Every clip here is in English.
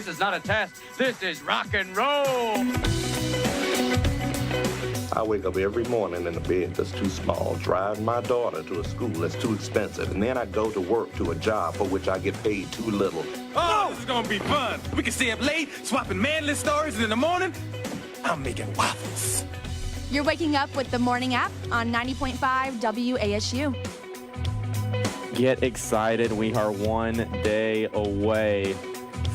This is not a test. This is rock and roll. I wake up every morning in a bed that's too small, drive my daughter to a school that's too expensive, and then I go to work to a job for which I get paid too little. Oh, this is gonna be fun. We can stay up late, swapping manly stories, and in the morning, I'm making waffles. You're waking up with the Morning App on 90.5 WASU. Get excited. We are one day away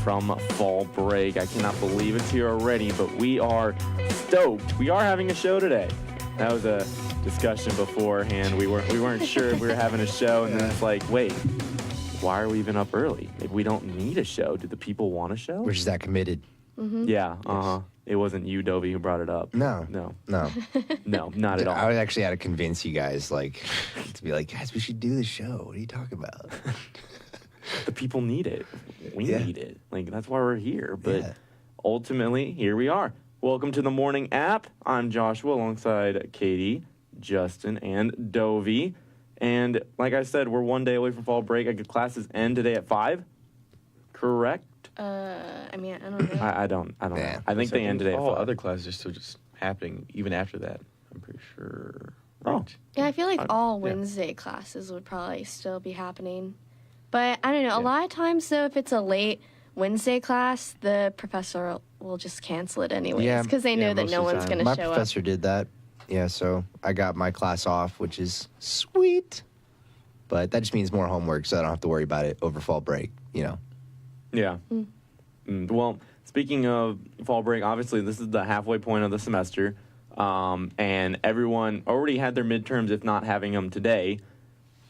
from fall break. I cannot believe it's here already, but we are stoked. We are having a show today. That was a discussion beforehand. We weren't sure if we were having a show, and then it's like, wait, why are we even up early? Maybe we don't need a show. Do the people want a show? We're just that committed. Mm-hmm. Yeah, It wasn't you, Dovey, who brought it up. No, not at all. I was actually had to convince you guys, to be like, guys, we should do the show. What are you talking about? The people need it. We need it. That's why we're here. But ultimately, here we are. Welcome to the Morning App. I'm Joshua alongside Katie, Justin, and Dovey. And like I said, we're one day away from fall break. Classes end today at 5. Correct? I don't know. I don't know. I think they end today at 5. All other classes are still just happening even after that, I'm pretty sure. Oh. Yeah, I feel like all Wednesday classes would probably still be happening. But I don't know. A lot of times, though, if it's a late Wednesday class, the professor will just cancel it anyways because they know that no one's going to show up. My professor did that. Yeah, so I got my class off, which is sweet. But that just means more homework, so I don't have to worry about it over fall break, Yeah. Mm. Well, speaking of fall break, obviously this is the halfway point of the semester, and everyone already had their midterms, if not having them today.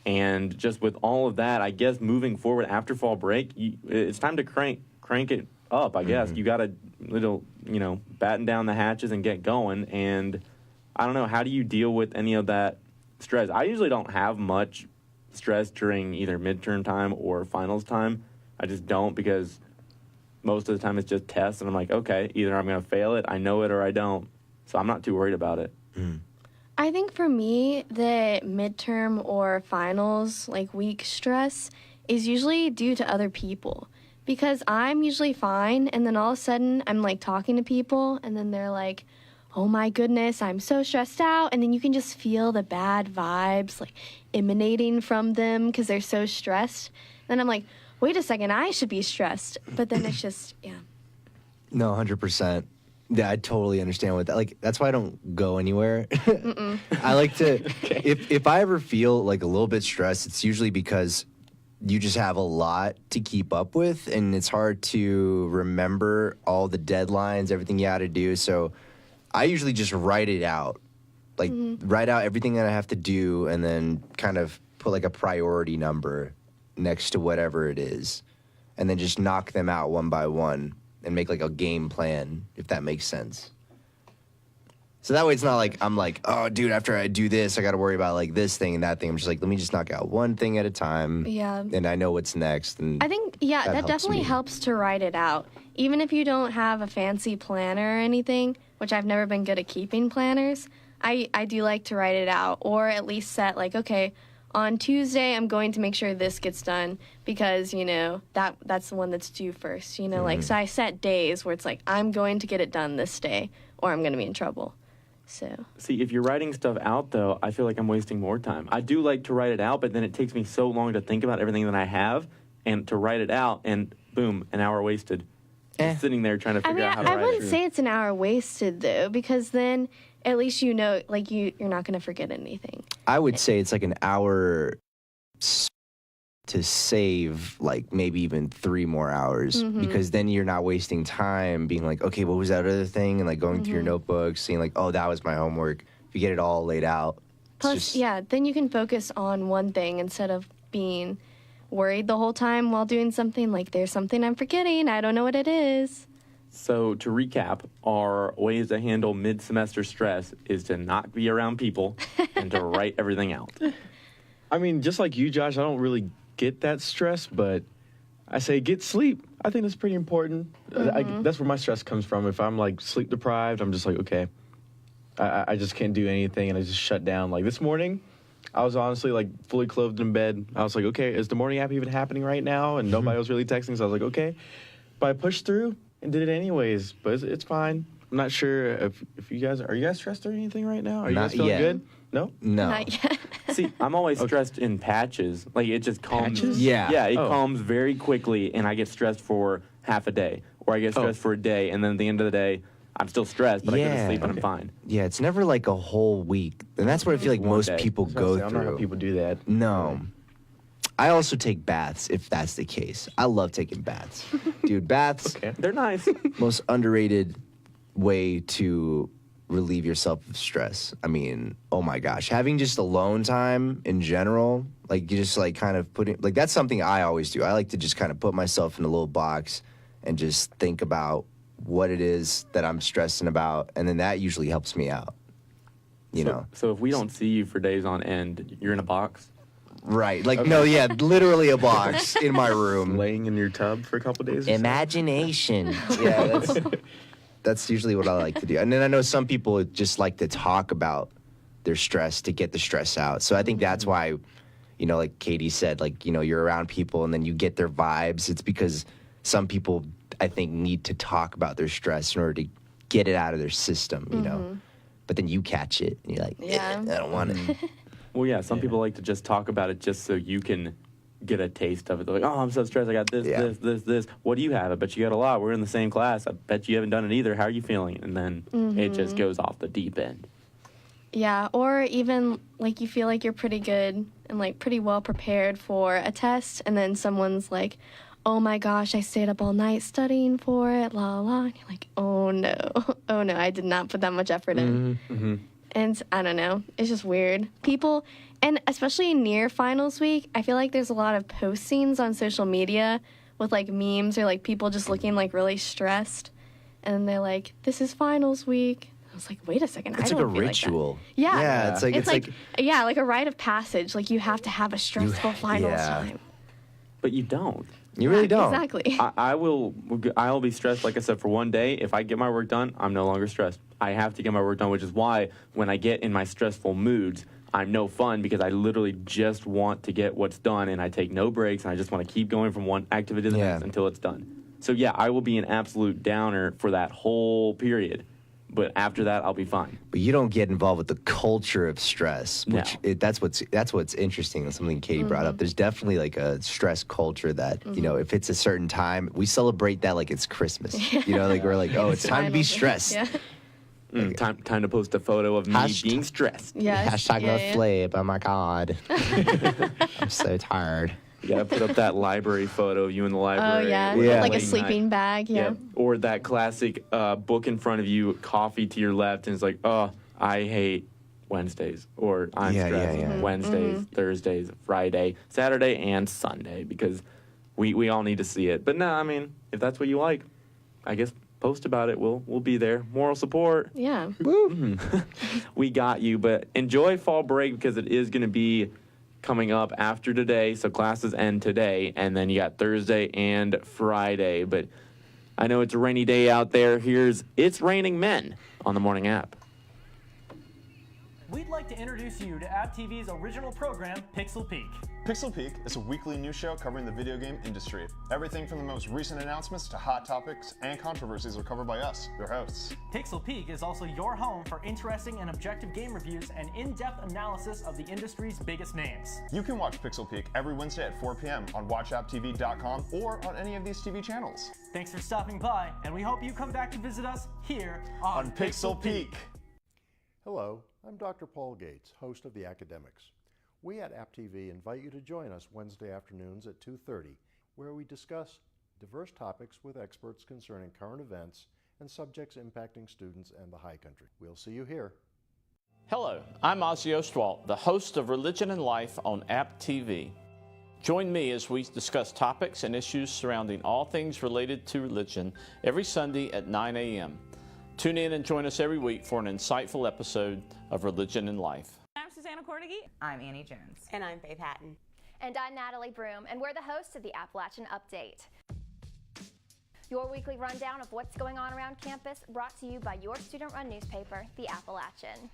And just with all of that, I guess moving forward after fall break, it's time to crank it up, I guess. You got to batten down the hatches and get going. And I don't know, how do you deal with any of that stress? I usually don't have much stress during either midterm time or finals time. I just don't, because most of the time it's just tests, and I'm like, okay, either I'm going to fail it, I know it, or I don't. So I'm not too worried about it. I think for me, the midterm or finals, week stress is usually due to other people. Because I'm usually fine, and then all of a sudden I'm, talking to people, and then they're like, oh my goodness, I'm so stressed out. And then you can just feel the bad vibes, emanating from them because they're so stressed. Then I'm like, wait a second, I should be stressed. But then it's just, No, 100%. Yeah, I totally understand what that. That's why I don't go anywhere. I like to, if I ever feel a little bit stressed, it's usually because you just have a lot to keep up with, and it's hard to remember all the deadlines, everything you had to do. So I usually just write it out, write out everything that I have to do, and then kind of put a priority number next to whatever it is, and then just knock them out one by one and make a game plan, if that makes sense. So that way it's not I'm oh, dude, after I do this, I got to worry about this thing and that thing. I'm just let me just knock out one thing at a time. Yeah. And I know what's next. And I think, that definitely helps to write it out. Even if you don't have a fancy planner or anything, which I've never been good at keeping planners, I do like to write it out, or at least set okay, on Tuesday, I'm going to make sure this gets done because, that's the one that's due first. So I set days where it's I'm going to get it done this day or I'm going to be in trouble. So. See, if you're writing stuff out, though, I feel like I'm wasting more time. I do like to write it out, but then it takes me so long to think about everything that I have and to write it out, and boom, an hour wasted. Just sitting there trying to figure out how to write it. I wouldn't say it's an hour wasted, though, because then at least you're not going to forget anything. I would say it's an hour to save maybe even 3 more hours, because then you're not wasting time being okay, what was that other thing? And going through your notebook, seeing oh, that was my homework. If you get it all laid out. Plus, then you can focus on one thing instead of being worried the whole time while doing something there's something I'm forgetting. I don't know what it is. So to recap, our ways to handle mid-semester stress is to not be around people and to write everything out. I mean, just like you, Josh, I don't really get that stress, but I say get sleep. I think that's pretty important. That's where my stress comes from. If I'm sleep deprived, I'm just okay, I just can't do anything, and I just shut down. This morning, I was honestly fully clothed in bed. I was okay, is the Morning App even happening right now? And nobody was really texting, so I was okay, but I pushed through and did it anyways. But it's fine. I'm not sure if you guys are you guys stressed or anything right now? Are you guys feeling yet. good? No. No. Not yet. See, I'm always stressed in patches. Like, it just calms. Patches? Yeah. Yeah, it Oh. calms very quickly, and I get stressed for half a day. Or I get stressed for a day, and then at the end of the day, I'm still stressed, but I go to Yeah. sleep and I'm fine. Yeah, it's never like a whole week. And that's what I feel like most day. people I go don't know how through. people do that. No. I also take baths if that's the case. I love taking baths. Dude, baths, Okay. They're nice. most underrated way to relieve yourself of stress. I mean, oh my gosh, having just alone time in general, like you just like kind of putting, like that's something I always do. I like to just kind of put myself in a little box and just think about what it is that I'm stressing about, and then that usually helps me out. You know? So if we don't see you for days on end, you're in a box? Right. Like, no, yeah, literally a box in my room. Laying in your tub for a couple days. Or Imagination. Yeah, that's usually what I like to do. And then I know some people just like to talk about their stress to get the stress out. So I think that's why, you know, like Katie said, like, you know, you're around people and then you get their vibes. It's because some people, I think, need to talk about their stress in order to get it out of their system, you know. But then you catch it and you're like, Yeah. I don't want it. Well, yeah, some people like to just talk about it just so you can get a taste of it. They're like, oh, I'm so stressed. I got this, Yeah. this. What do you have? I bet you got a lot. We're in the same class. I bet you haven't done it either. How are you feeling? And then it just goes off the deep end. Yeah, or even like you feel like you're pretty good and like pretty well prepared for a test, and then someone's like, oh my gosh, I stayed up all night studying for it, la la la. And you're like, oh no, oh no, I did not put that much effort in. And I don't know, it's just weird. People, and especially near finals week, I feel like there's a lot of postings on social media with like memes or like people just looking like really stressed. And they're like, this is finals week. I was like, wait a second, It's I like a don't feel ritual. Like that. Yeah. Yeah, it's like yeah, like a rite of passage. Like you have to have a stressful finals yeah. time. But you don't. you really don't. Exactly. I'll be stressed, like I said, for one day. If I get my work done, I'm no longer stressed. I have to get my work done, which is why when I get in my stressful moods, I'm no fun because I literally just want to get what's done and I take no breaks and I just want to keep going from one activity to the Yeah. next until it's done. So yeah, I will be an absolute downer for that whole period. But after that, I'll be fine. But you don't get involved with the culture of stress, which No. that's what's interesting and something Katie brought up. There's definitely like a stress culture that you know, if it's a certain time, we celebrate that like it's Christmas. You know, like we're like, oh, it's time to be Finals week, stressed. Yeah. Time to post a photo of me being stressed. Yes. Hashtag yeah, no yeah. sleep. Oh my god, I'm so tired. You gotta put up that library photo of you in the Oh library. yeah. with Yeah. Like a late sleeping night. bag. Yeah. Yep. Or that classic book in front of you, coffee to your left, and it's like, oh, I hate Wednesdays, or I'm Yeah, stressed. yeah, yeah. Wednesdays, Thursdays, Friday, Saturday, and Sunday, because we all need to see it. But no, I mean, if that's what you like, I guess post about it. We'll be there. Moral support. Yeah. We got you. But enjoy fall break because it is going to be coming up after today. So classes end today, and then you got Thursday and Friday. But I know it's a rainy day out there. Here's It's Raining Men on the morning app. We'd like to introduce you to App TV's original program, Pixel Peek. Pixel Peek is a weekly news show covering the video game industry. Everything from the most recent announcements to hot topics and controversies are covered by us, your hosts. Pixel Peek is also your home for interesting and objective game reviews and in-depth analysis of the industry's biggest names. You can watch Pixel Peek every Wednesday at 4 p.m. on watchapptv.com or on any of these TV channels. Thanks for stopping by, and we hope you come back to visit us here on Pixel Peek. Hello, I'm Dr. Paul Gates, host of The Academics. We at App TV invite you to join us Wednesday afternoons at 2:30, where we discuss diverse topics with experts concerning current events and subjects impacting students and the high country. We'll see you here. Hello, I'm Ozzy Ostwald, the host of Religion and Life on App TV. Join me as we discuss topics and issues surrounding all things related to religion every Sunday at 9 a.m. Tune in and join us every week for an insightful episode of Religion and Life. I'm Susanna Cornegie. I'm Annie Jones. And I'm Faith Hatton. And I'm Natalie Broom, and we're the hosts of the Appalachian Update. Your weekly rundown of what's going on around campus, brought to you by your student-run newspaper, The Appalachian.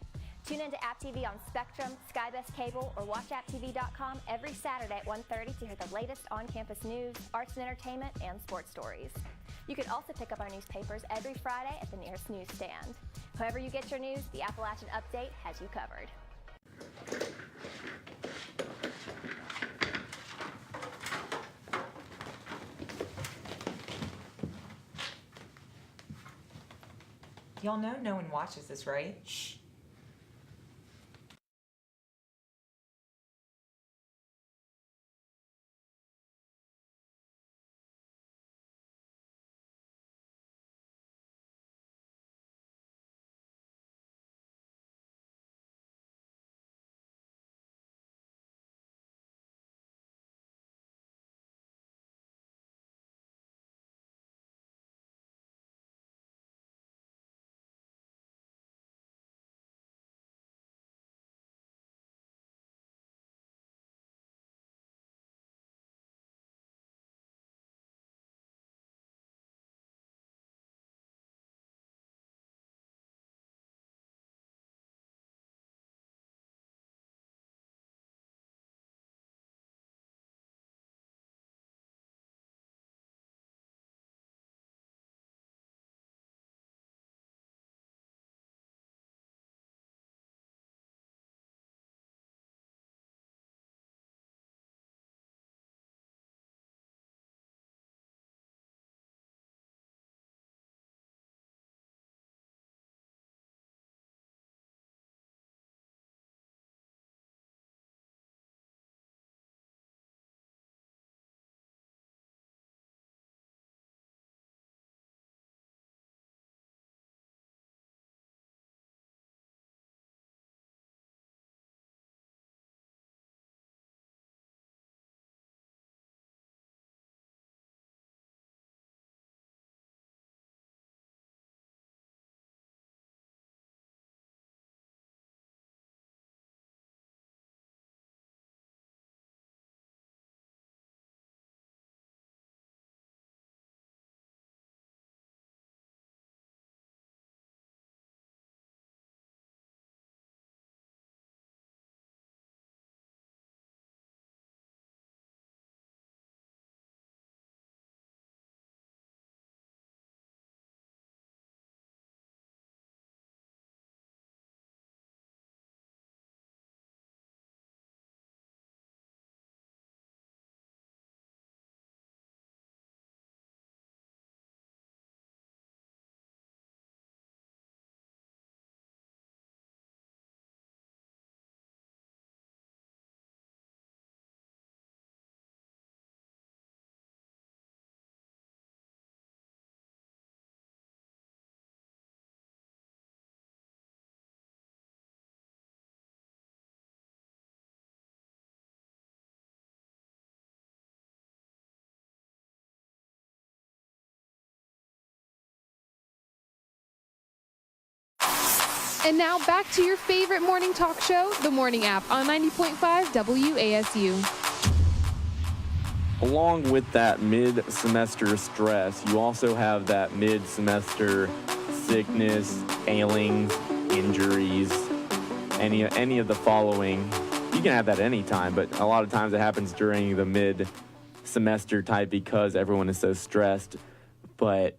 Tune into App TV on Spectrum, Skybest Cable, or watchapptv.com every Saturday at 1:30 to hear the latest on-campus news, arts and entertainment, and sports stories. You can also pick up our newspapers every Friday at the nearest newsstand. However you get your news, the Appalachian Update has you covered. Y'all know no one watches this, right? Shh. And now back to your favorite morning talk show, The Morning App, on 90.5 WASU. Along with that mid-semester stress, you also have that mid-semester sickness, ailings, injuries, any of the following. You can have that any time, but a lot of times it happens during the mid-semester type because everyone is so stressed. But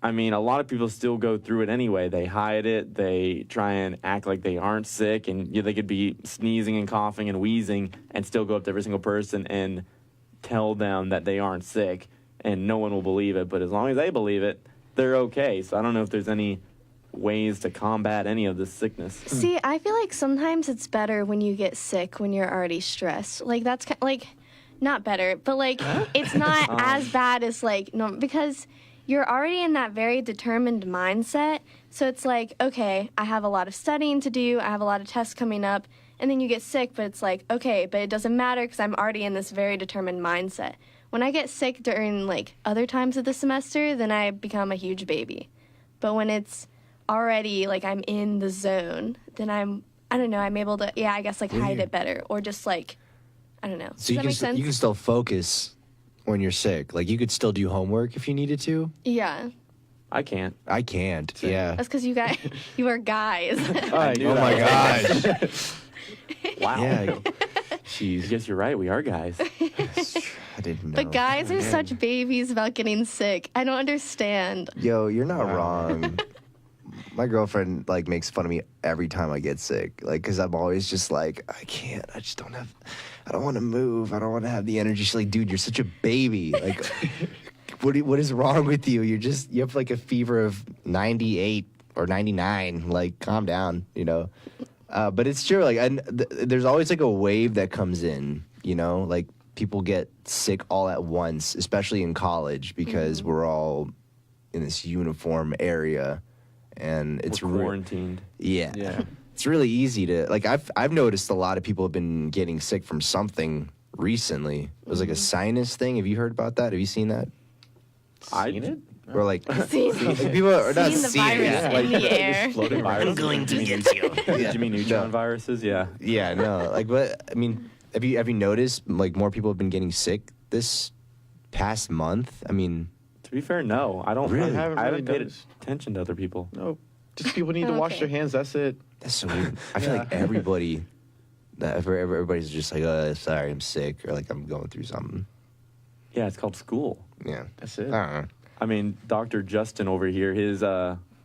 I mean, a lot of people still go through it anyway. They hide it. They try and act like they aren't sick, and they could be sneezing and coughing and wheezing and still go up to every single person and tell them that they aren't sick, and no one will believe it. But as long as they believe it, they're okay. So I don't know if there's any ways to combat any of this sickness. See, I feel like sometimes it's better when you get sick when you're already stressed. Like, that's like not better, but like it's not as bad as like no, because you're already in that very determined mindset. So it's like, okay, I have a lot of studying to do. I have a lot of tests coming up. And then you get sick, but it's like, okay, but it doesn't matter because I'm already in this very determined mindset. When I get sick during, like, other times of the semester, then I become a huge baby. But when it's already, like, I'm in the zone, then I don't know, I'm able to, I guess, like, hide it better. Or just, like, I don't know. So Does that make sense? You can still focus when you're sick. Like, you could still do homework if you needed to. Yeah. I can't. I can't. Yeah. That's because you are guys. Oh my gosh. Wow. Yeah. Jeez. I guess you're right. We are guys. I didn't know. But guys are such babies about getting sick. I don't understand. Yo, you're not wrong. My girlfriend like makes fun of me every time I get sick, like because I'm always just like I can't. I just don't have. I don't want to move. I don't want to have the energy. She's like, dude, you're such a baby. Like, what is wrong with you? You have like a fever of 98 or 99. Like, calm down, you know. But it's true. Like, there's always like a wave that comes in. You know, like people get sick all at once, especially in college because we're all in this uniform area. And it's quarantined. Yeah. It's really easy to like. I've noticed a lot of people have been getting sick from something recently. It was like a sinus thing. Have you heard about that? Have you seen that? Seen it? Or like, Seen people are not the seeing virus it. in the air. Floating virus. I'm going to get you. Did you mean neutron viruses? Yeah. Yeah. No. Like, what? I mean, have you noticed like more people have been getting sick this past month? I mean. To be fair, no. I don't Really? I haven't really paid noticed. attention to other people. No, just people need to wash their hands. That's it. That's so weird. I feel like everybody's just like, sorry, I'm sick, or like I'm going through something. Yeah, it's called school. Yeah, that's it. I don't know. I mean, Dr. Justin over here, his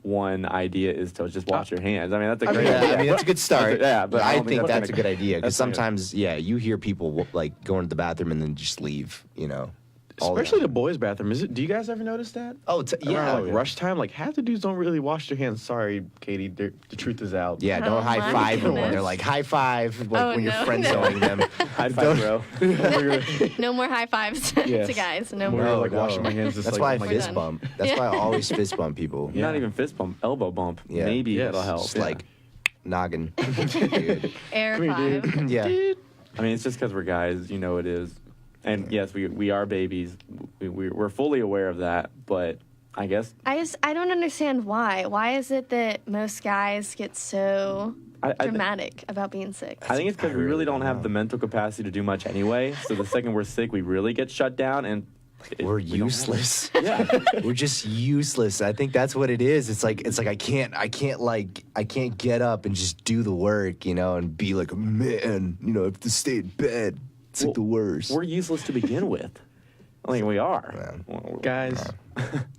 one idea is to just wash your hands. I mean, that's a great idea. I mean, that's a good start. But I don't think that's a gonna- good idea because that's not gonna- sometimes, you hear people like going to the bathroom and then just leave. You know, Especially the boys' bathroom. Do you guys ever notice that? Oh, Around, like, rush time. Like half the dudes don't really wash their hands. Sorry, Katie. The truth is out. Yeah, don't high five them when they're like high five, like when you're friend zoning them. High five, bro. No more high fives to guys. No more. Like washing my hands. That's why I fist bump. That's why I always fist bump people. Not even fist bump, elbow bump. Yeah. Maybe it'll help. Just like noggin. Dude. Air Come here, five. dude. Yeah. I mean, it's just because we're guys. You know it is. And yes, we are babies. We're fully aware of that. But I guess I don't understand why. Why is it that most guys get so dramatic about being sick? I think it's because we really don't have the mental capacity to do much anyway. So the second we're sick, we really get shut down, and we're useless. Yeah, we're just useless. I think that's what it is. It's like I can't get up and just do the work, you know, and be like a man. You know, I have to stay in bed. It's like the worst. We're useless to begin with. I think we are. Guys,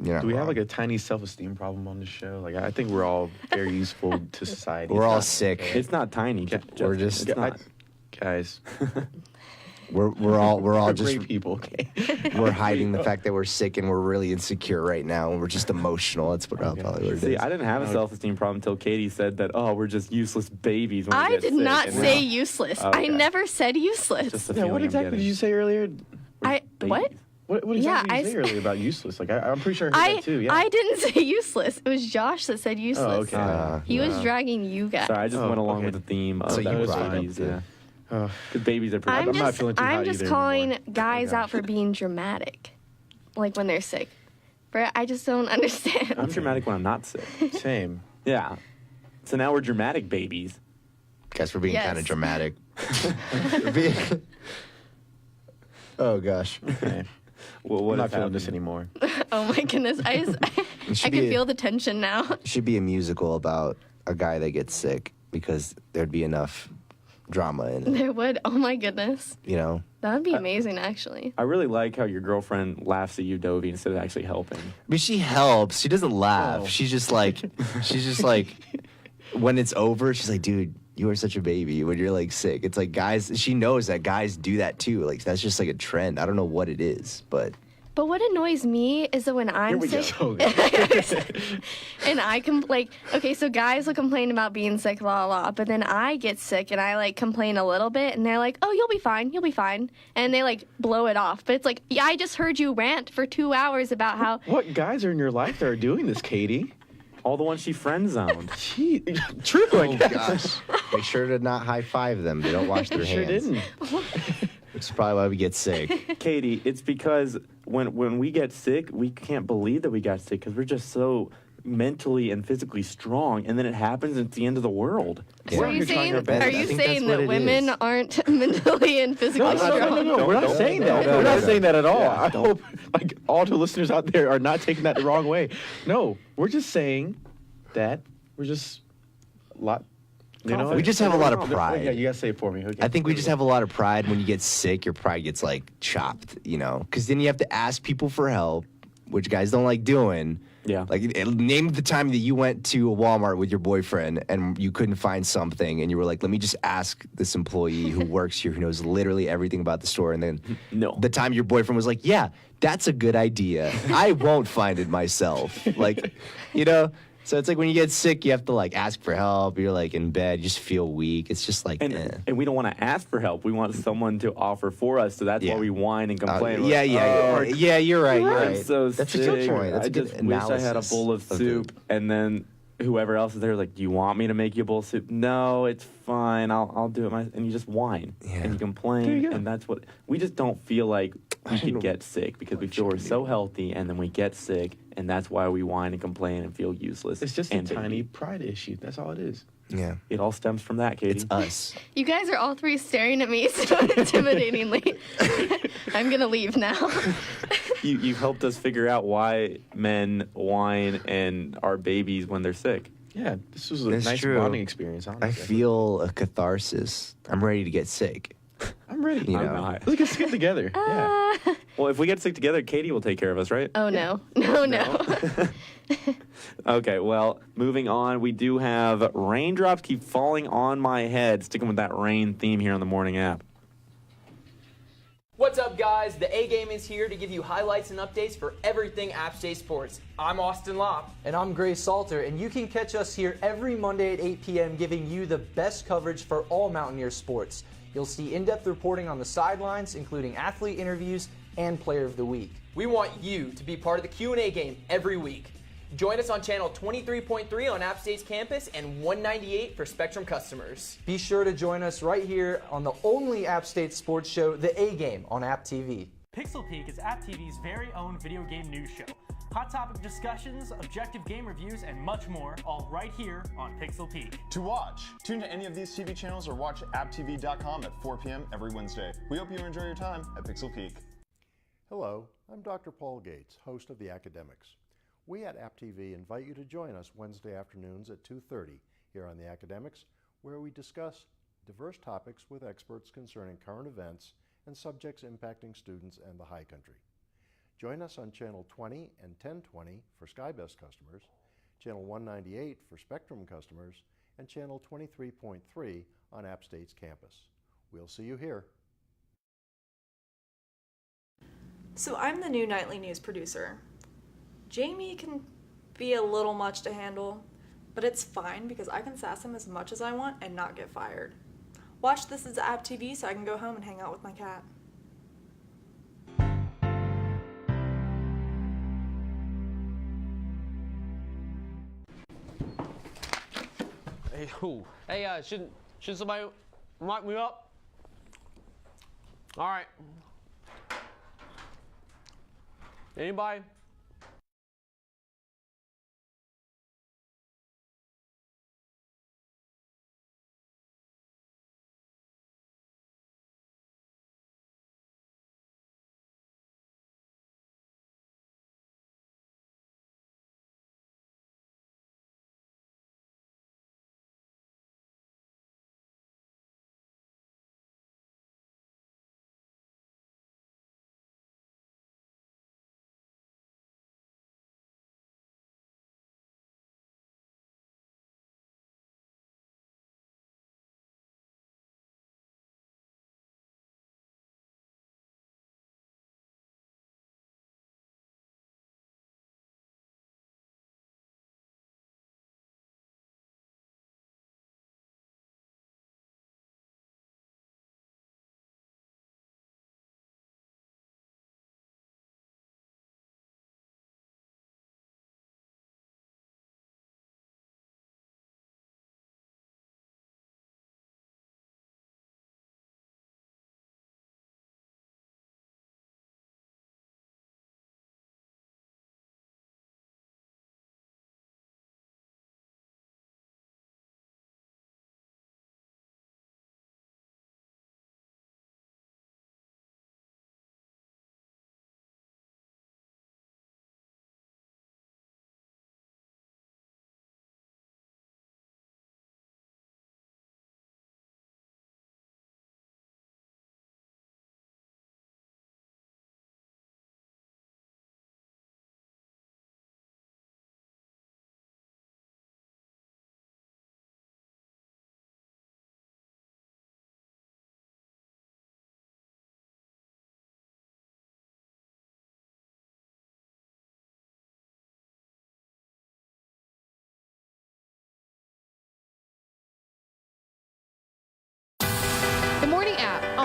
Yeah, do we have like a tiny self-esteem problem on this show? Like, I think we're all very useful to society. We're all sick. It's not tiny. We're just it's not. Guys. We're all just great people. Okay. we're hiding the fact that we're sick and we're really insecure right now and we're just emotional. That's what probably what it See, is. I didn't have a self-esteem problem until Katie said that. Oh, we're just useless babies. When we I get did sick. not And say now- useless. Okay. I never said useless. Just the Yeah, feeling what I'm exactly getting. did you say earlier? What? What exactly did you say earlier about useless? Like, I'm pretty sure I heard that too. Yeah. I didn't say useless. It was Josh that said useless. Oh, okay. He was dragging you guys. Sorry, I just went along okay. with the theme of So you those brought it up babies. too. Yeah. Because babies are pretty. I'm not feeling too hot just either calling anymore. guys out for being dramatic, like when they're sick. But I just don't understand. I'm dramatic when I'm not sick. Same. Yeah. So now we're dramatic babies. Guess we're being Yes. kind of dramatic. Oh gosh. Okay. Well, I'm what not is feeling this happening? anymore. Oh my goodness! I should can be a- feel the tension now. It should be a musical about a guy that gets sick because there'd be enough drama in it. There would. Oh my goodness, You know? that would be amazing. Actually, I really like how your girlfriend laughs at you, Dovey, instead of actually helping. I mean, she helps. She doesn't laugh. Oh. She's just like, when it's over, she's like, dude, you are such a baby when you're like sick. It's like guys, she knows that guys do that too. Like, that's just like a trend. I don't know what it is, but. but what annoys me is that when I'm sick, and I okay, so guys will complain about being sick, blah, blah, blah, but then I get sick and I like complain a little bit and they're like, oh, you'll be fine. And they like blow it off. But it's like, yeah, I just heard you rant for 2 hours about how. What guys are in your life that are doing this, Katie? All the ones she friend zoned. True, I Oh, guess. gosh. Make sure to not high five them. They don't wash their Sure hands. didn't. Which is probably why we get sick. Katie, it's because when we get sick, we can't believe that we got sick because we're just so mentally and physically strong, and then it happens, and it's the end of the world. So are you saying that what women aren't mentally and physically strong? No, we're not saying that. We're not saying that at all. I hope like all the listeners out there are not taking that the wrong way. No, we're just saying that we're just a lot. You know, we just have a lot of pride. Yeah, you gotta say it for me. Okay. I think we just have a lot of pride. When you get sick, your pride gets like chopped, you know, because then you have to ask people for help, which guys don't like doing. Yeah. Like, name the time that you went to a Walmart with your boyfriend and you couldn't find something, and you were like, let me just ask this employee who works here, who knows literally everything about the store. And then the time your boyfriend was like, yeah, that's a good idea. I won't find it myself. Like, you know? So it's like when you get sick, you have to like ask for help. You're like in bed, you just feel weak. It's just like, and we don't want to ask for help. We want someone to offer for us. So that's why we whine and complain. Yeah, you're right. I'm so That's sick. a good point. That's I a good just wish I had a bowl of soup, and then whoever else is there like, do you want me to make you a bowl of soup? No, it's fine. I'll do it. And you just whine and you complain, and that's what we just don't feel like we could get sick because we feel we're so healthy, and then we get sick. And that's why we whine and complain and feel useless. It's just a tiny pride issue. That's all it is. Yeah. It all stems from that, Katie. It's us. You guys are all three staring at me so intimidatingly. I'm going to leave now. You've helped us figure out why men whine and are babies when they're sick. Yeah, this was a That's nice true. bonding experience. Honestly. I feel a catharsis. I'm ready to get sick. I'm ready. You I'm know? not. Let's get sick together. Yeah. Well, if we get sick together, Katie will take care of us, right? Oh, no. No. Okay, well, moving on, we do have raindrops keep falling on my head, sticking with that rain theme here on the morning app. What's up, guys? The A-Game is here to give you highlights and updates for everything App State Sports. I'm Austin Lopp. And I'm Gray Salter, and you can catch us here every Monday at 8 p.m. giving you the best coverage for all Mountaineer sports. You'll see in-depth reporting on the sidelines, including athlete interviews and Player of the Week. We want you to be part of the Q&A game every week. Join us on channel 23.3 on App State's campus and 198 for Spectrum customers. Be sure to join us right here on the only App State sports show, The A-Game, on App TV. Pixel Peak is App TV's very own video game news show. Hot topic discussions, objective game reviews, and much more, all right here on Pixel Peak. To watch, tune to any of these TV channels or watch apptv.com at 4 p.m. every Wednesday. We hope you enjoy your time at Pixel Peak. Hello, I'm Dr. Paul Gates, host of The Academics. We at App TV invite you to join us Wednesday afternoons at 2:30 here on The Academics, where we discuss diverse topics with experts concerning current events and subjects impacting students and the high country. Join us on Channel 20 and 1020 for SkyBest customers, Channel 198 for Spectrum customers, and Channel 23.3 on App State's campus. We'll see you here. So I'm the new nightly news producer. Jamie can be a little much to handle, but it's fine because I can sass him as much as I want and not get fired. Watch This Is App TV so I can go home and hang out with my cat. Hey, shouldn't somebody mic me up? All right. Anybody?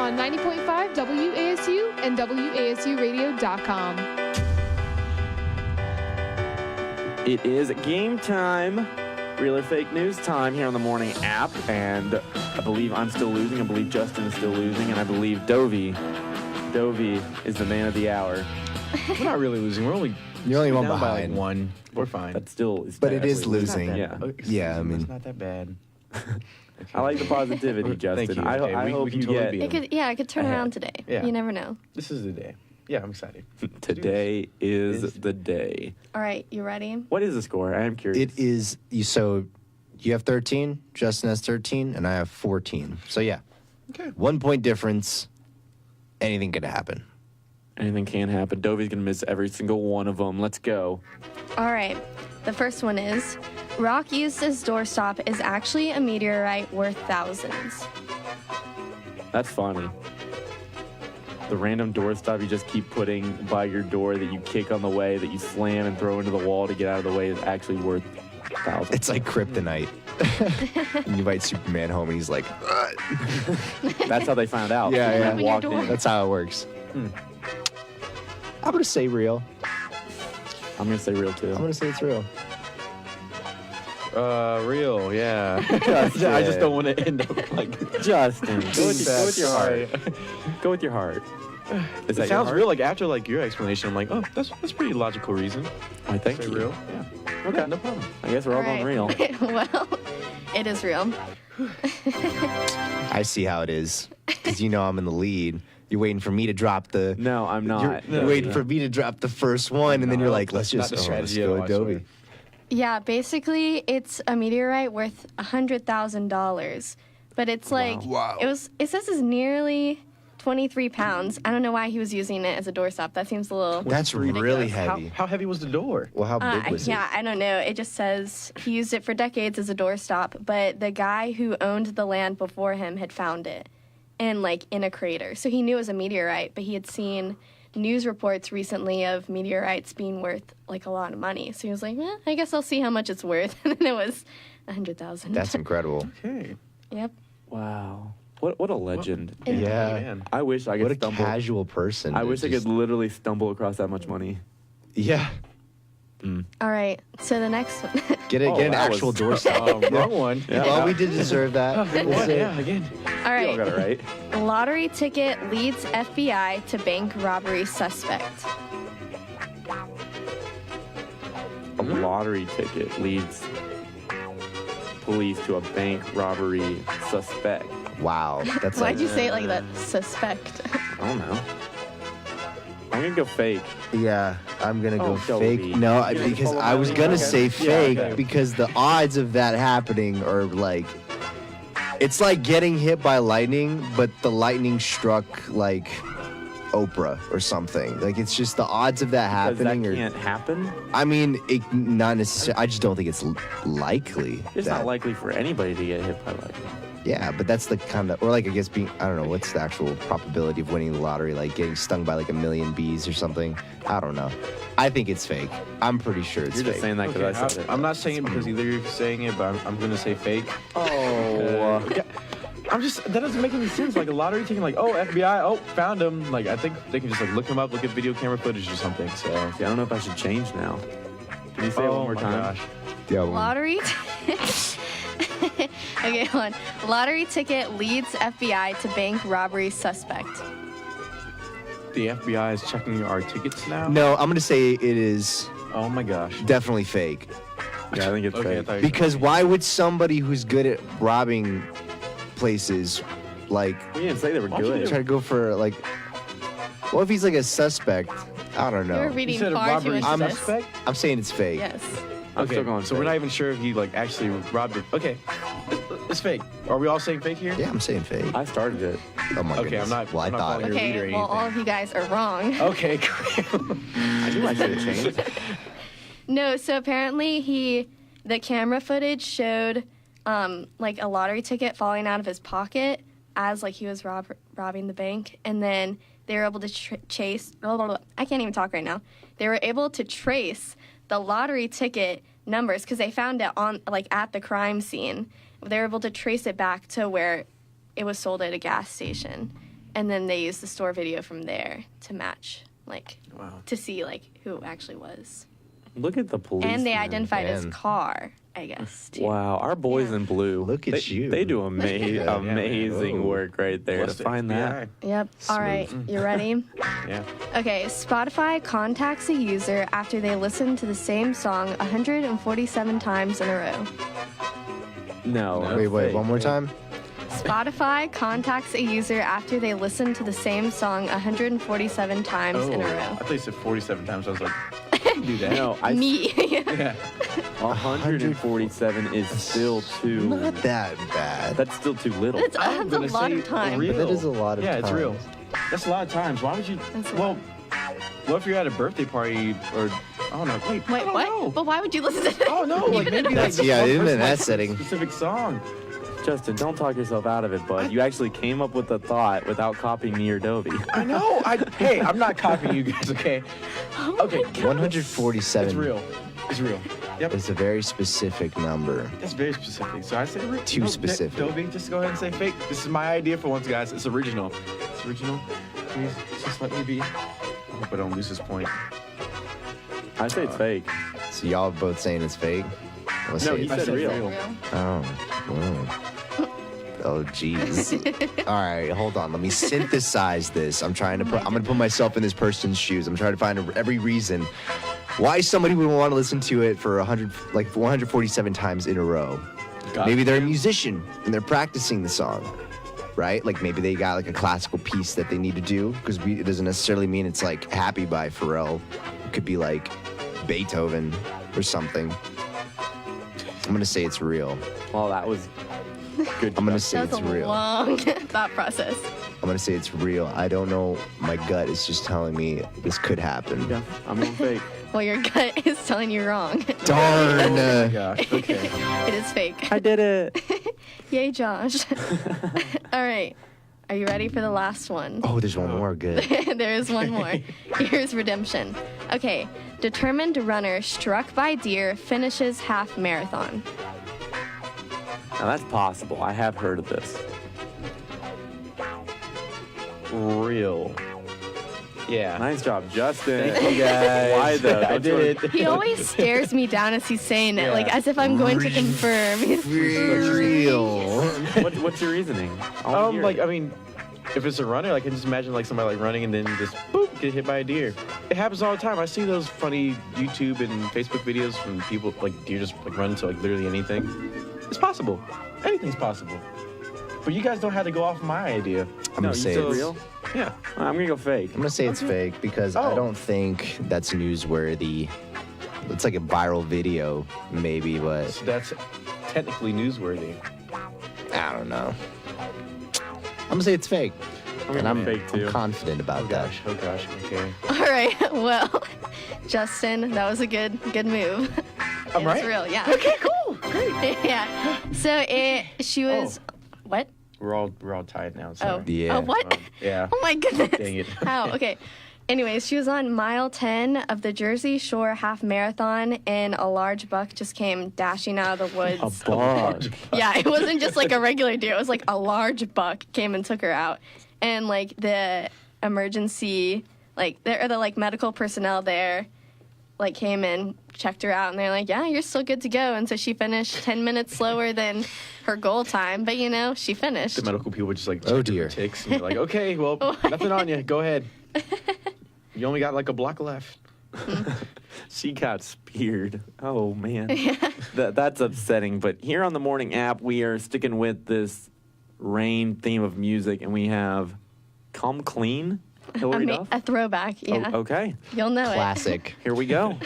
on 90.5 WASU and WASUradio.com. It is game time. Real or fake news time here on the morning app. And I believe I'm still losing. I believe Justin is still losing. And I believe Dovey is the man of the hour. We're not really losing. You're only one down by behind. like one. We're fine. That still is. But it is technically losing. Yeah. Yeah, I mean. It's not that bad. I like the positivity, Justin. Thank you. I Okay, hope we can you totally get. beat It could turn ahead. around today. Yeah. You never know. This is the day. Yeah, I'm excited. Today is the day. All right, you ready? What is the score? I am curious. It is so you have 13, Justin has 13, and I have 14. So yeah. Okay. 1 point difference. Anything could happen. Anything can happen. Dovey's gonna miss every single one of them. Let's go. All right. The first one is rock used as doorstop is actually a meteorite worth thousands. That's funny. The random doorstop you just keep putting by your door that you kick on the way, that you slam and throw into the wall to get out of the way is actually worth thousands. It's like kryptonite. You invite Superman home and he's like, That's how they found out. yeah, Superman yeah. walked in. That's how it works. I'm gonna say real. I'm gonna say real too. I'm gonna say it's real. Real, yeah. I just don't want to end up like Justin. Go with your heart. Go with your heart. Is that it sounds your real. Like after like your explanation, I'm like, oh, that's pretty logical reason. I thank Say you. real. Yeah. Okay. Yeah, no problem. I guess we're all going real. Well, it is real. I see how it is. Because you know I'm in the lead. You're waiting for me to drop the. No, I'm not. You're waiting for me to drop the first one, and then you're like, let's That's just not the let's strategy go at all, I Adobe. swear. Yeah, basically, it's a meteorite worth $100,000, but it's like Wow. it says it's nearly 23 pounds. I don't know why he was using it as a doorstop. That seems a little. That's really ridiculous. heavy. How heavy was the door? Well, how big was Yeah, I don't know. It just says he used it for decades as a doorstop, but the guy who owned the land before him had found it and like in a crater. So he knew it was a meteorite, but he had seen news reports recently of meteorites being worth like a lot of money. So he was like, I guess I'll see how much it's worth. And then it was $100,000. it? That's incredible. Okay. Yep. Wow. What a legend. Yeah. Man. I wish I could What a stumble. casual person. I to wish I just- could literally stumble across that much money. Yeah. All right. So the next one. Get Oh, an that actual was- doorstop. Wrong one. Yeah. Well, we did deserve that. We'll say- Yeah, again. All You all got right. it right. Lottery ticket leads FBI to bank robbery suspect. A lottery ticket leads police to a bank robbery suspect. Wow. That's Why'd like, you say it like that? Suspect. I don't know. I'm gonna go fake. yeah, I'm going to go Oh, fake. Dobie. No, You because follow I my was lead? going to Okay. say Yeah, fake okay. because the odds of that happening are like, it's like getting hit by lightning, but the lightning struck like Oprah or something. Like it's just the odds of that Because that happening. can't happen. I mean, it, not necessarily. I just don't think it's likely. It's that- not likely for anybody to get hit by lightning. Yeah, but that's the kind of, or like I guess being, I don't know, what's the actual probability of winning the lottery? Like getting stung by like a million bees or something? I don't know. I think it's fake. I'm pretty sure it's You're fake. just saying that because I said it. I'm not saying it because either you're saying it, but I'm going to say fake. Oh. Yeah, I'm just, that doesn't make any sense. Like a lottery ticket, like, oh, FBI, oh, found him. Like, I think they can just like look him up, look at video camera footage or something. So, See, I don't know if I should change now. Can you say it one more my time? gosh. Yeah, well, Lottery. Okay, hold on. Lottery ticket leads FBI to bank robbery suspect. The FBI is checking our tickets now? no, I'm going to say it is Oh my gosh. definitely fake. Yeah, I think it's Okay, I fake. thought you Because why would somebody who's good at robbing places, like, We didn't say they were good. try to go for, like, what if he's like a suspect? I don't You're know. reading said a far too robbery into this. suspect? I'm saying it's fake. Yes. I'm Okay, still going so we're fake. not even sure if he like actually robbed it. Okay, it's fake. Are we all saying fake here? Yeah, I'm saying fake. I started it. Oh my Okay, goodness. I'm not- Well, I'm I not thought. following your lead or Okay, well, anything. all of you guys are wrong. Okay, great. I knew I should have changed. No, so apparently the camera footage showed like a lottery ticket falling out of his pocket as like he was robbing the bank, and then they were able to chase. I can't even talk right now. They were able to trace the lottery ticket numbers because they found it on like at the crime scene. They were able to trace it back to where it was sold at a gas station, and then they use the store video from there to match, like, Wow. to see like who it actually was. Look at the police. And they identified his car, I guess, too. Wow, our boys in blue. Look at you. They do Yeah. amazing Oh. work right there Plus to the find that. Yep. All right, you ready? Yeah. Okay, Spotify contacts a user after they listen to the same song 147 times in a row. No. Wait, one more time? Spotify contacts a user after they listen to the same song 147 times in a row. I thought you said 47 times. I was like, do that. No, Me. Yeah. 147 is still too. Not that bad. That's still too little. That's a lot of time. Real. But that is a lot of Yeah, it's times. real. That's a lot of times. Why would you? That's a Well, what if you're at a birthday party or I don't know. Wait, Wait, what? know. But why would you listen to it? Oh no, like maybe like That's- this yeah, one even in person that likes a setting. specific song. Justin, don't talk yourself out of it, bud. You actually came up with the thought without copying me or Dovey. I know. Hey, I'm not copying you guys, okay? Okay. 147 It's real. It's real. Yep. is a very specific number. That's very specific. So I say Too specific. Dovey, just go ahead and say fake. This is my idea for once, guys. It's original. It's original. Please, just let me be. I hope I don't lose this point. I say it's fake. So y'all are both saying it's fake? I'm gonna No, say he it's said real. Oh, jeez. All right, hold on. Let me synthesize this. I'm gonna put myself in this person's shoes. I'm trying to find every reason why somebody would want to listen to it for 147 times in a row. Maybe they're a musician and they're practicing the song, right? Like maybe they got like a classical piece that they need to do because it doesn't necessarily mean it's like Happy by Pharrell. It could be like Beethoven or something. I'm gonna say it's real. Well, that was good. I'm gonna say That was it's a real. long thought process. I'm gonna say it's real. I don't know. My gut is just telling me this could happen. Yeah, I'm going fake. Well, your gut is telling you wrong. Darn. Gosh, okay. It is fake. I did it. Yay, Josh. All right. Are you ready for the last one? Oh, there's one more. Good. There is one more. Here's redemption. Okay. Determined runner struck by deer finishes half marathon. Now that's possible. I have heard of this. Real. Yeah. Nice job, Justin. Thank you, guys. Why though? I did it. He always stares me down as he's saying it, Yeah. like as if I'm going to confirm. Real. What's your reasoning? I wanna hear Like it. I mean, if it's a runner, like I can just imagine like somebody like running and then just boop get hit by a deer. It happens all the time. I see those funny YouTube and Facebook videos from people like deer just like run into like literally anything. It's possible. Anything's possible. But you guys don't have to go off my idea. I'm gonna say it's real. Yeah. I'm gonna go fake. I'm gonna say it's fake because I don't think that's newsworthy. It's like a viral video, maybe, but So that's technically newsworthy. I don't know. I'm gonna say it's fake. I'm And gonna fake too. I'm confident about that. Oh gosh. Okay. All right. Well, Justin, that was a good move. I'm It's right? real. Yeah. Okay. Cool. Great. Yeah. So she was what? We're all tied now. Oh. Sorry. Yeah. Oh, what? Yeah. Oh my goodness. Dang it. How? Okay. Anyways, she was on mile 10 of the Jersey Shore half marathon, and a large buck just came dashing out of the woods. A buck. Yeah, it wasn't just like a regular deer. It was like a large buck came and took her out. And like the emergency, like the like medical personnel there, like came in, checked her out, and they're like, yeah, you're still good to go. And so she finished 10 minutes slower than her goal time, but you know, she finished. The medical people just like Oh, check dear. your ticks and you're like, okay, well, nothing on you. Go ahead. You only got like a block left. She got speared. Oh man, that's upsetting. But here on the morning app, we are sticking with this rain theme of music, and we have "Come Clean." Hillary Duff. A throwback, yeah. Oh, okay. You'll know Classic. Here we go.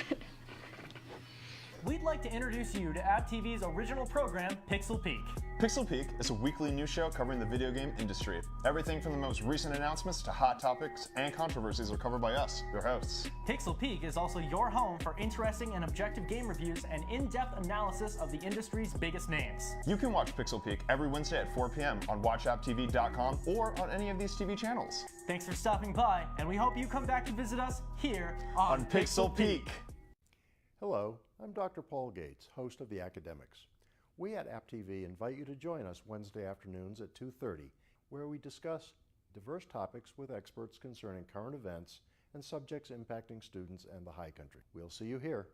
We'd like to introduce you to App TV's original program, Pixel Peek. Pixel Peek is a weekly news show covering the video game industry. Everything from the most recent announcements to hot topics and controversies are covered by us, your hosts. Pixel Peek is also your home for interesting and objective game reviews and in-depth analysis of the industry's biggest names. You can watch Pixel Peek every Wednesday at 4 p.m. on WatchAppTV.com or on any of these TV channels. Thanks for stopping by, and we hope you come back to visit us here On Pixel Peek. Hello, I'm Dr. Paul Gates, host of The Academics. We at App TV invite you to join us Wednesday afternoons at 2:30, where we discuss diverse topics with experts concerning current events and subjects impacting students and the high country. We'll see you here.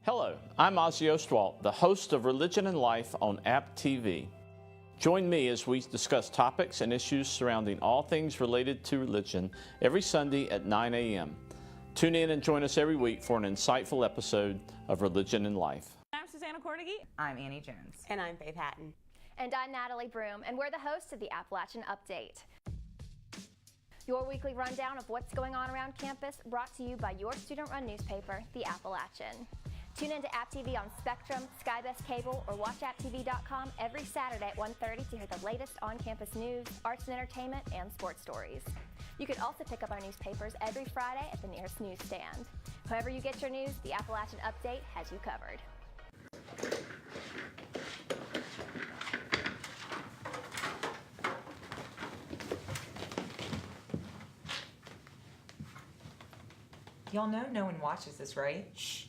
Hello, I'm Ozzy Ostwalt, the host of Religion and Life on App TV. Join me as we discuss topics and issues surrounding all things related to religion every Sunday at 9 a.m. Tune in and join us every week for an insightful episode of Religion and Life. I'm Susanna Cornegie. I'm Annie Jones. And I'm Faith Hatton. And I'm Natalie Broom, and we're the hosts of the Appalachian Update. Your weekly rundown of what's going on around campus, brought to you by your student-run newspaper, The Appalachian. Tune in to App TV on Spectrum, Skybest Cable, or WatchAppTV.com every Saturday at 1:30 to hear the latest on-campus news, arts and entertainment, and sports stories. You can also pick up our newspapers every Friday at the nearest newsstand. However you get your news, the Appalachian Update has you covered. Y'all know no one watches this, right? Shh.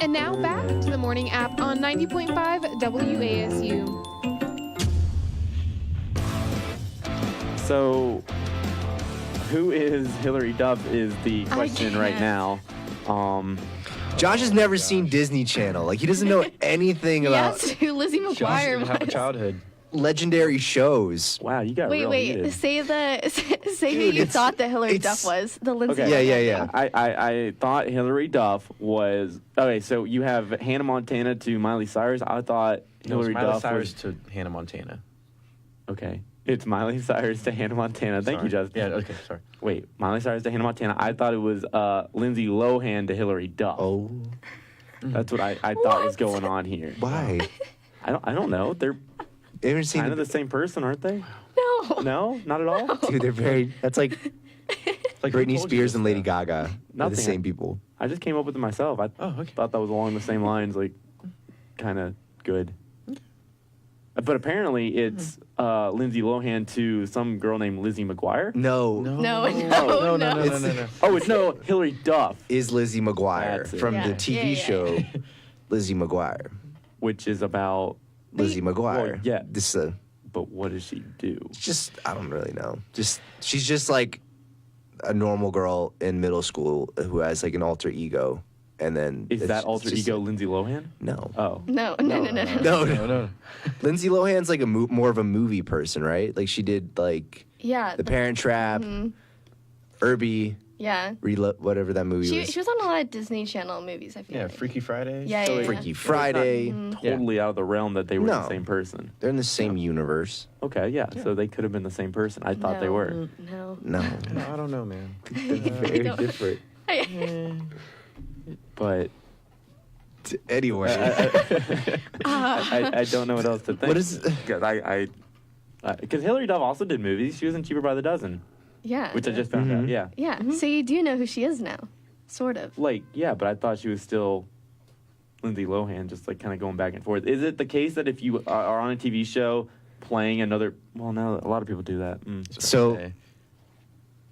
And now back to the morning app on 90.5 WASU. So, who is Hillary Duff is the question right now. Josh has never seen Disney Channel. Like, he doesn't know anything about Yes, who Lizzie Josh McGuire didn't have a was. childhood. legendary shows. Wow, you got Wait, real heated. say who Dude, you thought that Hillary Duff was. The Lindsay. Okay. Yeah. I thought Hillary Duff was okay. So you have Hannah Montana to Miley Cyrus. I thought Hillary Miley Duff Cyrus was to Hannah Montana. Okay, it's Miley Cyrus to Hannah Montana. Thank you, Justin. Yeah. Okay. Sorry. Wait, Miley Cyrus to Hannah Montana. I thought it was Lindsay Lohan to Hillary Duff. Oh, that's what I thought was going on here. Why? I don't know. They're kind of the same person, aren't they? No. No, not at all. Dude, they're very. That's like Britney Spears and Lady Gaga. They're the same people. I just came up with it myself. I thought that was along the same lines, like, kind of good. But apparently it's Lindsay Lohan to some girl named Lizzie McGuire. No. No. Oh, it's no Hillary Duff. Is Lizzie McGuire That's it. from Yeah. the TV show Lizzie McGuire. Which is about Lizzie McGuire. Well, yeah. This But what does she do? just I don't really know. She's just like a normal girl in middle school who has like an alter ego, and then Is that alter just ego Lindsay Lohan? No. Oh. No. No. Lindsay Lohan's like more of a movie person, right? Like she did like Yeah. The Parent Trap, Irby, Yeah. whatever that movie was. She was on a lot of Disney Channel movies, I feel like. Freaky Friday. Yeah. Freaky Friday. Totally out of the realm that they were No. the same person. They're in the same universe. Okay, yeah. So they could have been the same person. I thought they No. were. No. No. I don't know, man. Very different. But anyway, I don't know what else to think. What is- Because Hillary Duff also did movies. She was in Cheaper by the Dozen, Yeah. which I just found out. Yeah. Yeah. So you do know who she is now, sort of. Like, yeah, but I thought she was still Lindsay Lohan, just like kind of going back and forth. Is it the case that if you are on a TV show playing another, well, no, a lot of people do that. So,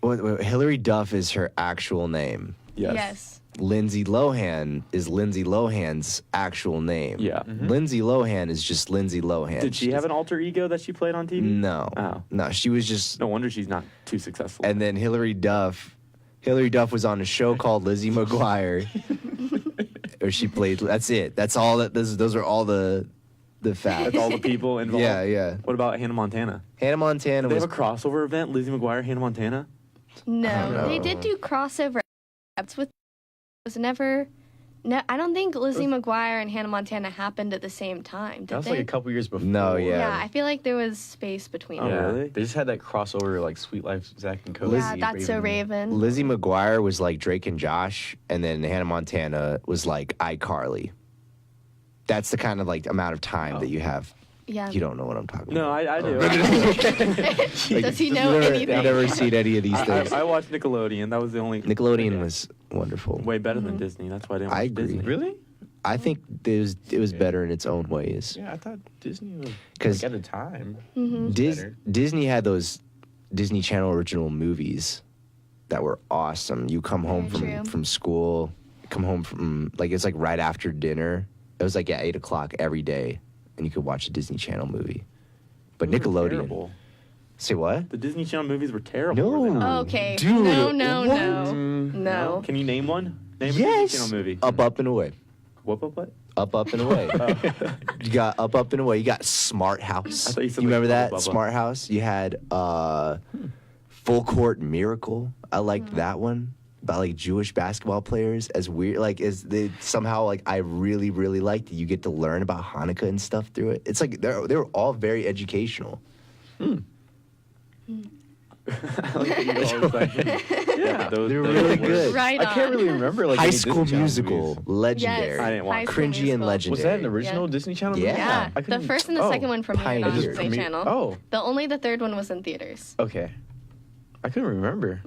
wait, Hillary Duff is her actual name. Yes. Lindsay Lohan is Lindsay Lohan's actual name. Yeah. Lindsay Lohan is just Lindsay Lohan. Did she have an alter ego that she played on TV? No. Oh. No, she was just. No wonder she's not too successful. And then Hillary Duff was on a show called Lizzie McGuire, or she played. That's it. That's all that. Those are all the facts. That's all the people involved. Yeah. What about Hannah Montana? Hannah Montana Did they was. have a crossover event? Lizzie McGuire, Hannah Montana? No. They did do crossover apps with. Was never. No, I don't think Lizzie McGuire and Hannah Montana happened at the same time. Did That was they? like a couple years before. No, yeah. Yeah, I feel like there was space between them. really? They just had that crossover like Sweet Life, Zach and Cody. Yeah, That's So Raven. Lizzie McGuire was like Drake and Josh, and then Hannah Montana was like iCarly. That's the kind of like amount of time that you have. Yeah. You don't know what I'm talking No, about. I do. Does he know anything? I've never seen any of these things. I watched Nickelodeon. That was the only. Nickelodeon was wonderful. Way better than Disney. That's why I didn't watch I agree. Disney. Really? I think it was better in its own ways. Yeah, I thought Disney was 'Cause like, at the time. Disney had those Disney Channel original movies that were awesome. You come home from school, come home from it's like right after dinner. It was like at 8 o'clock every day, and you could watch a Disney Channel movie. But Those were Nickelodeon. terrible. Say what? The Disney Channel movies were terrible. were they No. not? Okay. Dude, No. Can you name one? Name a Yes. Disney Channel movie. Up and Away. What? Up and Away. You got Up and Away. You got Smart House. I thought you said remember like that? Bubba. Smart House. You had Full Court Miracle. I liked that one. About like Jewish basketball players, as weird as they somehow I really liked it. You get to learn about Hanukkah and stuff through it. It's like they were all very educational. Yeah, those They're those really were- good. Right I can't really remember like High any School Disney Channel Musical, movies. legendary. Yes. I didn't watch High School Cringy and Musical. legendary. Was that an original Disney Channel movie? Yeah. Yeah. I The couldn't- first and the second one premiered on Pioneered. Disney Channel. Oh, Only the third one was in theaters. okay. I couldn't remember.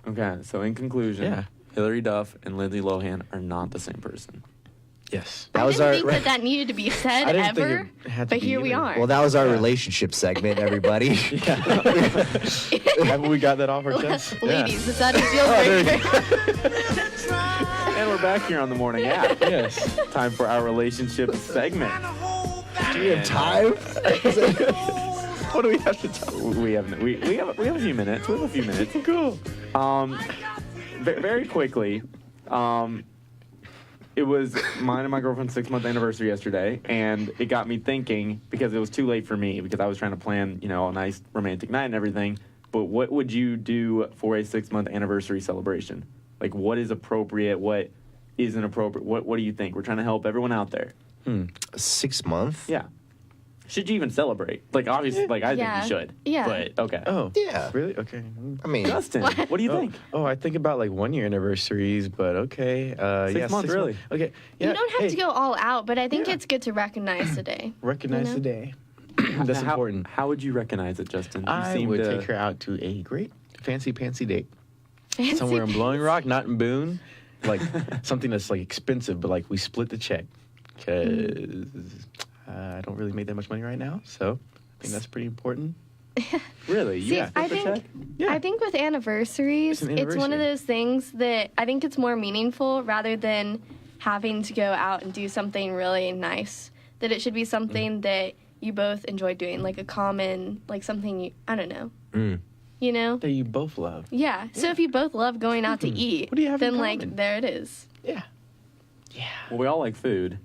Okay, so in conclusion, Yeah. Hillary Duff and Lindsay Lohan are not the same person. Yes. That I was didn't our think that needed to be said I didn't think ever, it had to but be here we either. are. Well, that was our relationship segment, everybody. Haven't we got that off our chest? Ladies, is that a deal breaker? And we're back here on the morning app. Yes. Time for our relationship segment. Do we have time? What do we have to tell? We have a few minutes. We have a few minutes. Cool. Very quickly, it was mine and my girlfriend's 6-month anniversary yesterday, and it got me thinking because it was too late for me because I was trying to plan, a nice romantic night and everything. But what would you do for a 6-month anniversary celebration? Like, what is appropriate? What isn't appropriate? What do you think? We're trying to help everyone out there. 6 months? Yeah. Should you even celebrate? Like, obviously, I think you should. Yeah. But, okay. Oh. Yeah. Really? Okay. I mean, Justin, what do you think? Oh, I think about like 1 year anniversaries, but okay. 6 months, really? Okay. Yeah. You don't have to go all out, but I think it's good to recognize the day. Recognize the day. That's important. How would you recognize it, Justin? You I seem would to- take her out to a great fancy date. Fancy Somewhere in Blowing Rock, not in Boone. like something that's like expensive, but like we split the check because I don't really make that much money right now. So I think that's pretty important. Really? See, Yeah. I think with anniversaries, it's one of those things that I think it's more meaningful rather than having to go out and do something really nice. That it should be something that you both enjoy doing, like a common, like something you, I don't know. You know? That you both love. Yeah. So if you both love going out to eat, What do you have in then like common? there it is. Well, we all like food.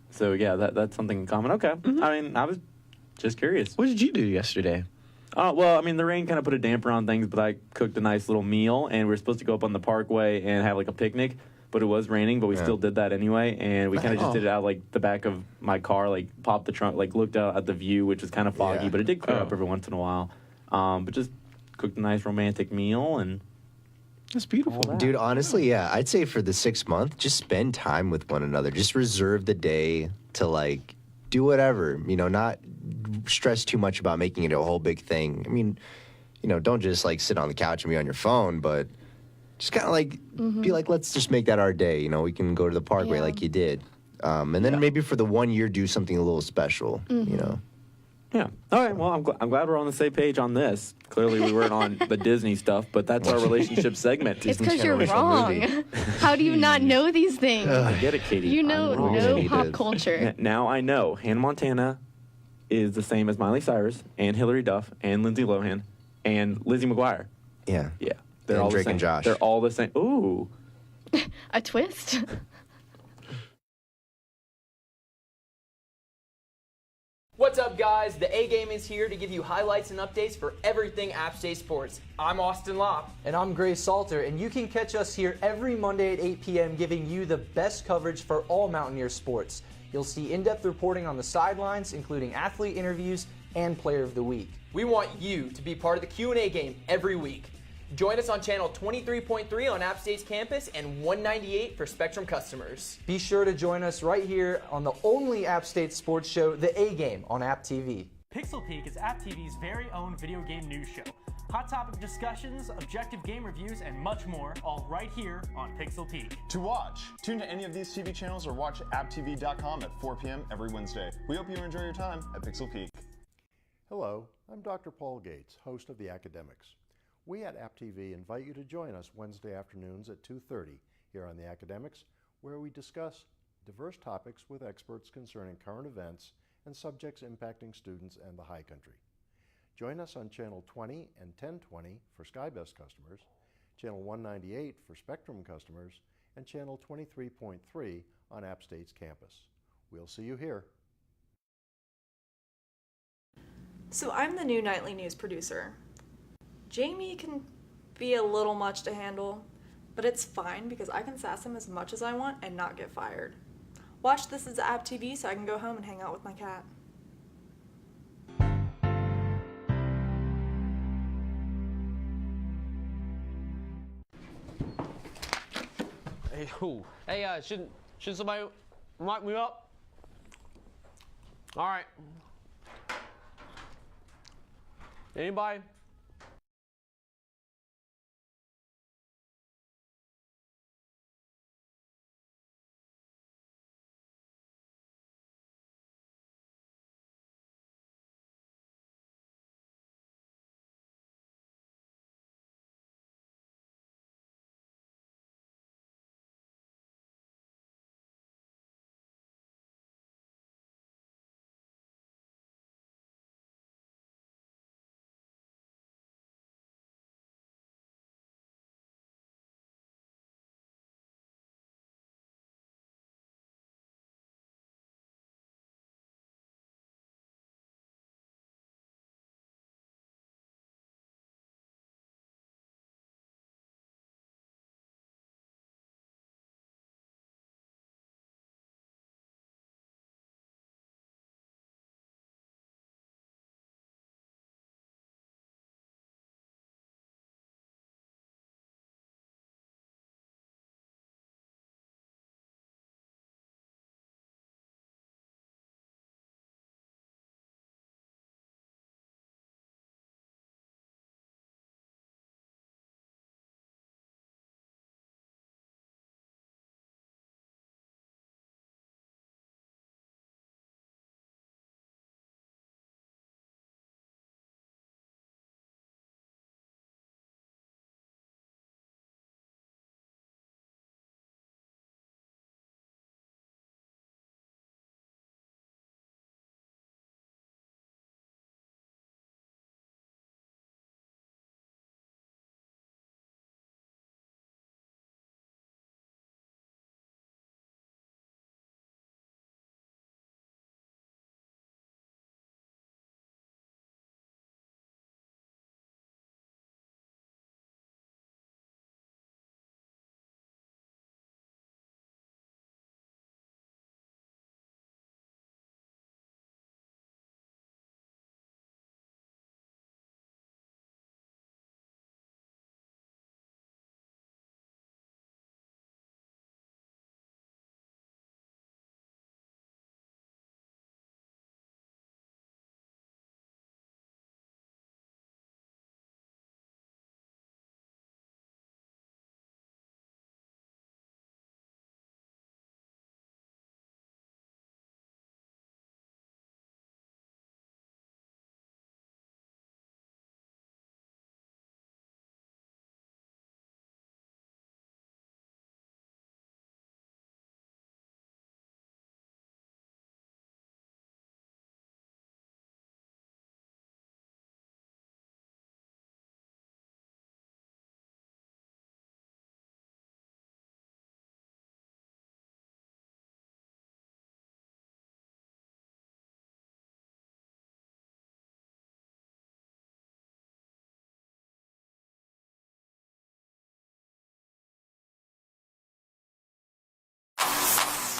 So, yeah, that's something in common. Okay. I mean, I was just curious. What did you do yesterday? Well, I mean, the rain kind of put a damper on things, but I cooked a nice little meal, and we were supposed to go up on the parkway and have, like, a picnic, but it was raining, but we still did that anyway, and we kind of just did it out, like, the back of my car, like, popped the trunk, like, looked out at the view, which was kind of foggy, but it did clear up every once in a while. But just cooked a nice romantic meal, and that's beautiful. Dude, honestly, yeah, I'd say for the 6th month, just spend time with one another. Just reserve the day to, like, do whatever, you know, not stress too much about making it a whole big thing. I mean, you know, don't just, like, sit on the couch and be on your phone, but just kind of, like, be like, let's just make that our day. You know, we can go to the parkway like you did. And then maybe for the 1 year, do something a little special, you know. Yeah. All right. Well, I'm glad we're on the same page on this. Clearly, we weren't on the Disney stuff, but that's our relationship segment. It's because you're wrong. How do you not know these things? I get it, Katie. You know no pop culture. Now I know Hannah Montana is the same as Miley Cyrus and Hilary Duff and Lindsay Lohan and Lizzie McGuire. Yeah. Yeah. They're And all Drake the same. and Josh. They're all the same. Ooh. A twist? What's up, guys? The A Game is here to give you highlights and updates for everything App State sports. I'm Austin Lopp. And I'm Gray Salter, and you can catch us here every Monday at 8 p.m. giving you the best coverage for all Mountaineer sports. You'll see in-depth reporting on the sidelines, including athlete interviews and Player of the Week. We want you to be part of the Q&A game every week. Join us on channel 23.3 on App State's campus and 198 for Spectrum customers. Be sure to join us right here on the only App State sports show, The A Game, on App TV. Pixel Peak is App TV's very own video game news show. Hot topic discussions, objective game reviews, and much more, all right here on Pixel Peak. To watch, tune to any of these TV channels or watch apptv.com at 4 p.m. every Wednesday. We hope you enjoy your time at Pixel Peak. Hello, I'm Dr. Paul Gates, host of The Academics. We at App TV invite you to join us Wednesday afternoons at 2:30 here on The Academics, where we discuss diverse topics with experts concerning current events and subjects impacting students and the high country. Join us on Channel 20 and 1020 for SkyBest customers, Channel 198 for Spectrum customers, and Channel 23.3 on App State's campus. We'll see you here. So I'm the new nightly news producer. Jamie can be a little much to handle, but it's fine because I can sass him as much as I want and not get fired. Watch This Is App TV so I can go home and hang out with my cat. Hey, shouldn't somebody mic me up? All right. Anybody?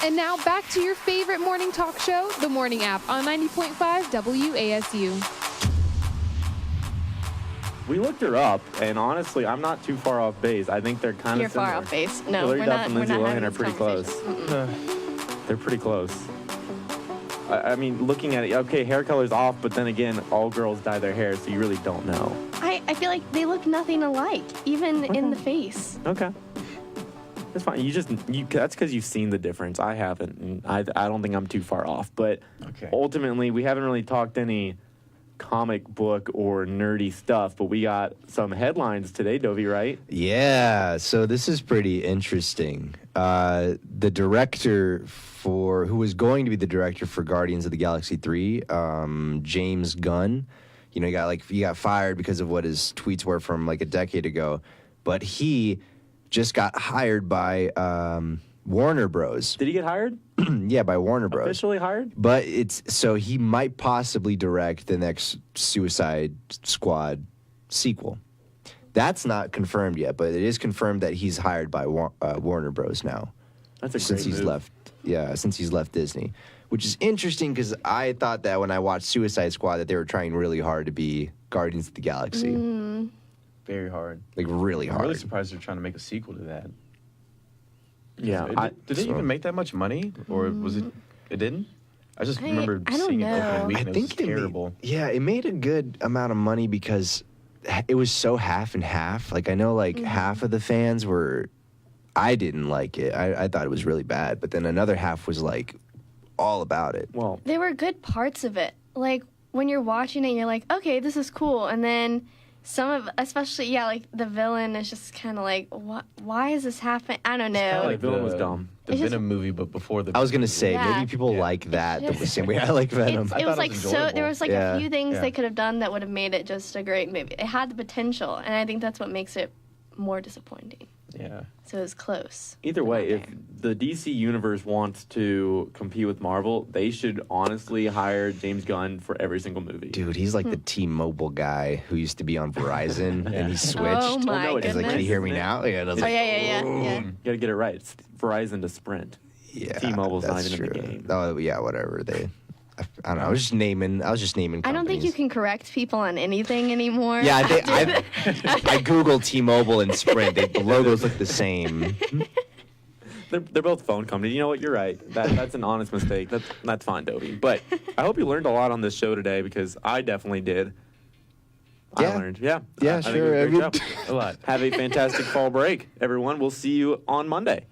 And now back to your favorite morning talk show, The Morning App on 90.5 WASU. We looked her up, and honestly, I'm not too far off base. I think they're kind You're of similar. far off base. No, Hillary we're Duff not. and We're Lindsay not Lohan having are this pretty close. They're pretty close. I mean, looking at it, okay, hair color's off, but then again, all girls dye their hair, so you really don't know. I feel like they look nothing alike, even in the face. Okay. That's fine. That's because you've seen the difference. I haven't. And I don't think I'm too far off. But ultimately, we haven't really talked any comic book or nerdy stuff, but we got some headlines today, Dovey, right? Yeah, so this is pretty interesting. The director who was going to be the director for Guardians of the Galaxy 3, James Gunn, he got fired because of what his tweets were from like a decade ago, but he just got hired by Warner Bros. Did he get hired? Yeah, by Warner Bros. Officially hired? But so he might possibly direct the next Suicide Squad sequel. That's not confirmed yet, but it is confirmed that he's hired by Warner Bros. Now. That's a since great he's move. left. Yeah, since he's left Disney, which is interesting because I thought that when I watched Suicide Squad that they were trying really hard to be Guardians of the Galaxy. Very hard. Like really hard. I'm really surprised they're trying to make a sequel to that. Yeah, did it even make that much money, or was it? It didn't. I just remember I don't seeing it know. opening week, and I it think was terrible. it made a good amount of money because it was so half and half. Like I know, half of the fans were. I didn't like it. I thought it was really bad, but then another half was like all about it. Well, There were good parts of it. Like when you're watching it, you're like, okay, this is cool. And then especially, like the villain is just kind of like, what? Why is this happening? I don't know. Like villain was dumb. The It's just- Venom movie, but before the. I was gonna say Yeah. maybe people like that the just- same way I like Venom. It was like there was like Yeah. a few things Yeah. they could have done that would have made it just a great movie. It had the potential, and I think that's what makes it more disappointing. Yeah. So it was close. Either way, if the DC universe wants to compete with Marvel, they should honestly hire James Gunn for every single movie. Dude, he's like the T-Mobile guy who used to be on Verizon and he switched. Oh my He's like, can goodness. you hear me now? Yeah, and I was Oh, like, yeah. You gotta get it right. It's Verizon to Sprint. Yeah, T-Mobile's not that's even in true. the game. Oh yeah, whatever. I don't know. I was just naming. I don't think you companies. can correct people on anything anymore. Yeah, I think I googled T-Mobile and Sprint. The logos look the same. They're both phone companies. You know what? You're right. That's an honest mistake. That's fine, Dovey. But I hope you learned a lot on this show today because I definitely did. Yeah. I learned. Yeah. Yeah, I think sure. it was a great job. A lot. Have a fantastic fall break, everyone. We'll see you on Monday.